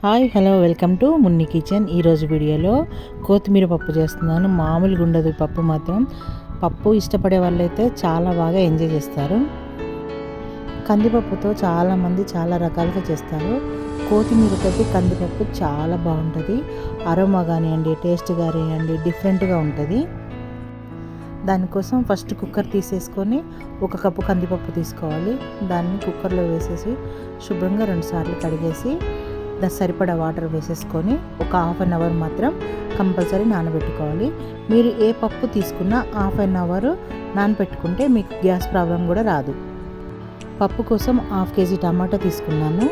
Hi hello welcome to Munni kitchen. ఈరోజు వీడియోలో కొత్తిమీర పప్పు చేస్తున్నాను. మామూలుగా ఉండదు పప్పు మాత్రం. పప్పు ఇష్టపడే వాళ్ళైతే చాలా బాగా ఎంజాయ్ చేస్తారు. కందిపప్పుతో చాలామంది చాలా రకాలుగా చేస్తారు. కొత్తిమీరతోటి కందిపప్పు చాలా బాగుంటుంది. అరోమా కానివ్వండి, టేస్ట్ కానివ్వండి, డిఫరెంట్గా ఉంటుంది. దానికోసం ఫస్ట్ కుక్కర్ తీసేసుకొని 1 కప్పు కందిపప్పు తీసుకోవాలి. దాన్ని కుక్కర్లో వేసేసి శుభ్రంగా 2 సార్లు కడిగేసి సరిపడా వాటర్ వేసేసుకొని ఒక హాఫ్ అన్ అవర్ మాత్రం కంపల్సరీ నానబెట్టుకోవాలి. మీరు ఏ పప్పు తీసుకున్నా హాఫ్ అన్ అవర్ నానబెట్టుకుంటే మీకు గ్యాస్ ప్రాబ్లం కూడా రాదు. పప్పు కోసం 1/2 కేజీ టమాటా తీసుకున్నాను.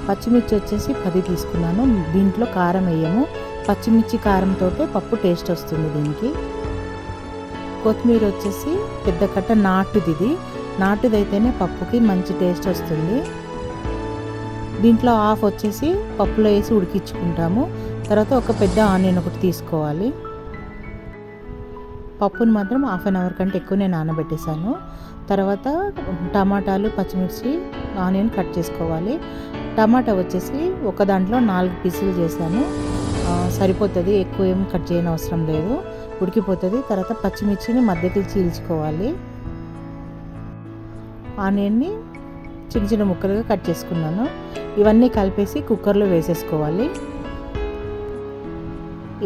పచ్చిమిర్చి వచ్చేసి 10 తీసుకున్నాను. దీంట్లో కారం వేయము. పచ్చిమిర్చి కారంతో పప్పు టేస్ట్ వస్తుంది దీనికి. కొత్తిమీర వచ్చేసి పెద్ద కట్ట నాటుదైతేనే పప్పుకి మంచి టేస్ట్ వస్తుంది. దీంట్లో హాఫ్ వచ్చేసి పప్పులో వేసి ఉడికించుకుంటాము. తర్వాత ఒక పెద్ద ఆనియన్ ఒకటి తీసుకోవాలి. పప్పుని మాత్రం హాఫ్ అన్ అవర్ కంటే ఎక్కువనే నానబెట్టేశాను. తర్వాత టమాటాలు, పచ్చిమిర్చి, ఆనియన్ కట్ చేసుకోవాలి. టమాటా వచ్చేసి ఒక దాంట్లో 4 పీసులు చేశాను. సరిపోతుంది, ఎక్కువ ఏం కట్ చేయని అవసరం లేదు, ఉడికిపోతుంది. తర్వాత పచ్చిమిర్చిని మధ్యకి చీల్చుకోవాలి. ఆనియన్ని చిన్న చిన్న ముక్కలుగా కట్ చేసుకున్నాను. ఇవన్నీ కలిపేసి కుక్కర్లో వేసేసుకోవాలి.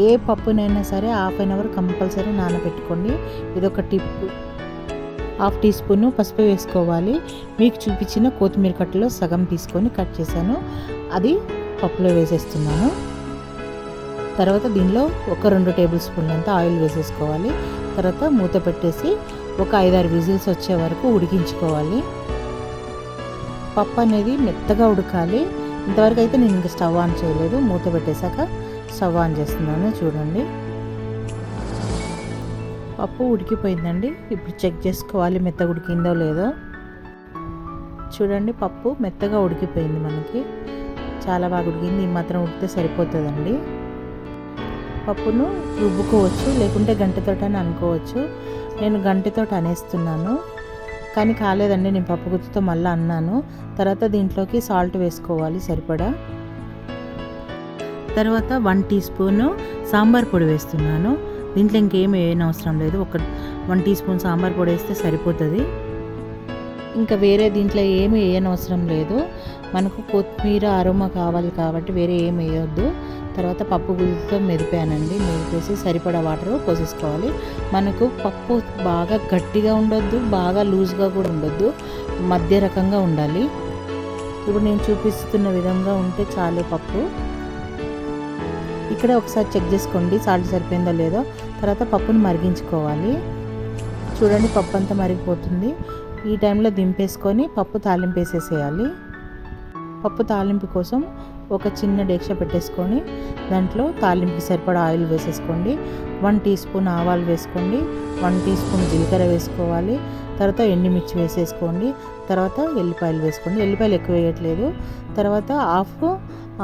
ఏ పప్పునైనా సరే హాఫ్ అన్ అవర్ కంపల్సరీ నానబెట్టుకోండి. ఇదొక టిప్. 1/2 టీ స్పూన్ పసుపు వేసుకోవాలి. మీకు చూపించిన కొత్తిమీర కట్టలో సగం తీసుకొని కట్ చేశాను, అది పప్పులో వేసేస్తున్నాను. తర్వాత దీనిలో ఒక 2 టేబుల్ స్పూన్లు అంతా ఆయిల్ వేసేసుకోవాలి. తర్వాత మూత పెట్టేసి ఒక 5-6 విజిల్స్ వచ్చే వరకు ఉడికించుకోవాలి. పప్పు అనేది మెత్తగా ఉడకాలి. ఇంతవరకు అయితే నేను ఇంకా స్టవ్ ఆన్ చేయలేదు. మూత పెట్టేశాక స్టవ్ ఆన్ చేస్తున్నాను. చూడండి, పప్పు ఉడికిపోయిందండి. ఇప్పుడు చెక్ చేసుకోవాలి మెత్తగా ఉడికిందో లేదో. చూడండి, పప్పు మెత్తగా ఉడికిపోయింది. మనకి చాలా బాగా ఉడికింది. ఈ మాత్రం ఉడికితే సరిపోతుందండి. పప్పును రుబ్బుకోవచ్చు, లేకుంటే గంటెతోటని అనుకోవచ్చు. నేను గంటెతోటి అనేస్తున్నాను, కానీ కాలేదండి. నేను పప్పు గుత్తితో మళ్ళీ అన్నాను. తర్వాత దీంట్లోకి సాల్ట్ వేసుకోవాలి సరిపడా. తర్వాత 1 టీ స్పూను సాంబార్ పొడి వేస్తున్నాను. దీంట్లో ఇంకేం వేయనవసరం లేదు. ఒక 1 టీ స్పూన్ సాంబార్ పొడి వేస్తే సరిపోతుంది. ఇంకా వేరే దీంట్లో ఏమి వేయనవసరం లేదు. మనకు కొత్తిమీర అరోమా కావాలి కాబట్టి వేరే ఏమి వేయొద్దు. తర్వాత పప్పు గుత్తితో మెదిపేసి సరిపడా వాటర్ పోసేసుకోవాలి. మనకు పప్పు బాగా గట్టిగా ఉండొద్దు, బాగా లూజ్గా కూడా ఉండొద్దు, మధ్య రకంగా ఉండాలి. ఇప్పుడు నేను చూపిస్తున్న విధంగా ఉంటే చాలు పప్పు. ఇక్కడ ఒకసారి చెక్ చేసుకోండి సాల్ట్ సరిపోయిందో లేదో. తర్వాత పప్పుని మరిగించుకోవాలి. చూడండి, పప్పు అంతా మరిగిపోతుంది. ఈ టైంలో దింపేసుకొని పప్పు తాలింపు వేసేసేయాలి. పప్పు తాలింపు కోసం ఒక చిన్న డేక్ష పెట్టేసుకొని దాంట్లో తాలింపుకి సరిపడా ఆయిల్ వేసేసుకోండి. 1 టీ స్పూన్ ఆవాలు వేసుకోండి. 1 టీ స్పూన్ జీలకర్ర వేసుకోవాలి. తర్వాత ఎండుమిర్చి వేసేసుకోండి. తర్వాత ఎల్లిపాయలు వేసుకోండి. ఎల్లిపాయలు ఎక్కువ వేయట్లేదు. తర్వాత హాఫ్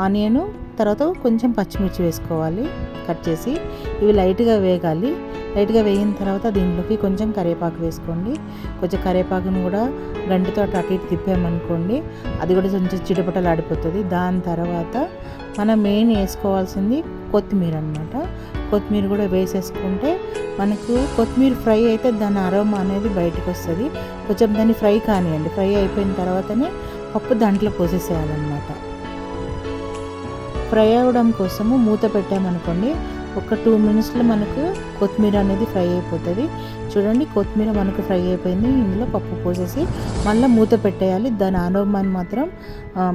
ఆనియను, తర్వాత కొంచెం పచ్చిమిర్చి వేసుకోవాలి కట్ చేసి. ఇవి లైట్గా వేగాలి. లైట్గా వేగిన తర్వాత దీంట్లోకి కొంచెం కరివేపాకు వేసుకోండి. కొంచెం కరివేపాకును కూడా గంటితో అటు ఇటు తిప్పామనుకోండి, అది కూడా కొంచెం చిటపటలు ఆడిపోతుంది. దాని తర్వాత మనం మెయిన్ వేసుకోవాల్సింది కొత్తిమీర అనమాట. కొత్తిమీర కూడా వేసేసుకుంటే మనకు కొత్తిమీర ఫ్రై అయితే దాని అరోమా అనేది బయటకు వస్తుంది. కొంచెం దాన్ని ఫ్రై కానివ్వండి. ఫ్రై అయిపోయిన తర్వాతనే పప్పు దాంట్లో పోసేసేయాలన్నమాట. ఫ్రై అవ్వడం కోసము మూత పెట్టామనుకోండి, ఒక 2 మినిట్స్లో మనకు కొత్తిమీర అనేది ఫ్రై అయిపోతుంది. చూడండి, కొత్తిమీర మనకు ఫ్రై అయిపోయింది. ఇందులో పప్పు పోసేసి మళ్ళీ మూత పెట్టేయాలి. దాని అరోమాని మాత్రం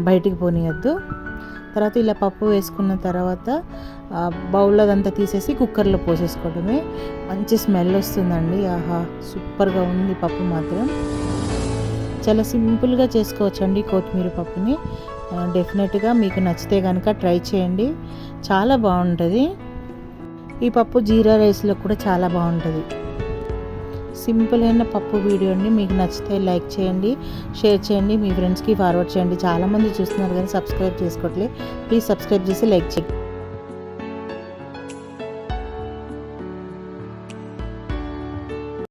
బయటికి పోనీయద్దు. తర్వాత ఇలా పప్పు వేసుకున్న తర్వాత బౌల్లో అదంతా తీసేసి కుక్కర్లో పోసేసుకోవడమే. మంచి స్మెల్ వస్తుందండి. ఆహా, సూపర్గా ఉంది పప్పు మాత్రం. చాలా సింపుల్గా చేసుకోవచ్చండి కొత్తిమీర పప్పుని. డెఫినెట్గా మీకు నచ్చితే కనుక ట్రై చేయండి, చాలా బాగుంటుంది. ఈ పప్పు జీరా రైస్లో కూడా చాలా బాగుంటుంది. సింపుల్ అయిన పప్పు వీడియోని మీకు నచ్చితే లైక్ చేయండి, షేర్ చేయండి, మీ ఫ్రెండ్స్కి ఫార్వర్డ్ చేయండి. చాలామంది చూస్తున్నారు కానీ సబ్స్క్రైబ్ చేసుకోవట్లేదు. ప్లీజ్ సబ్స్క్రైబ్ చేసి లైక్ చేయండి.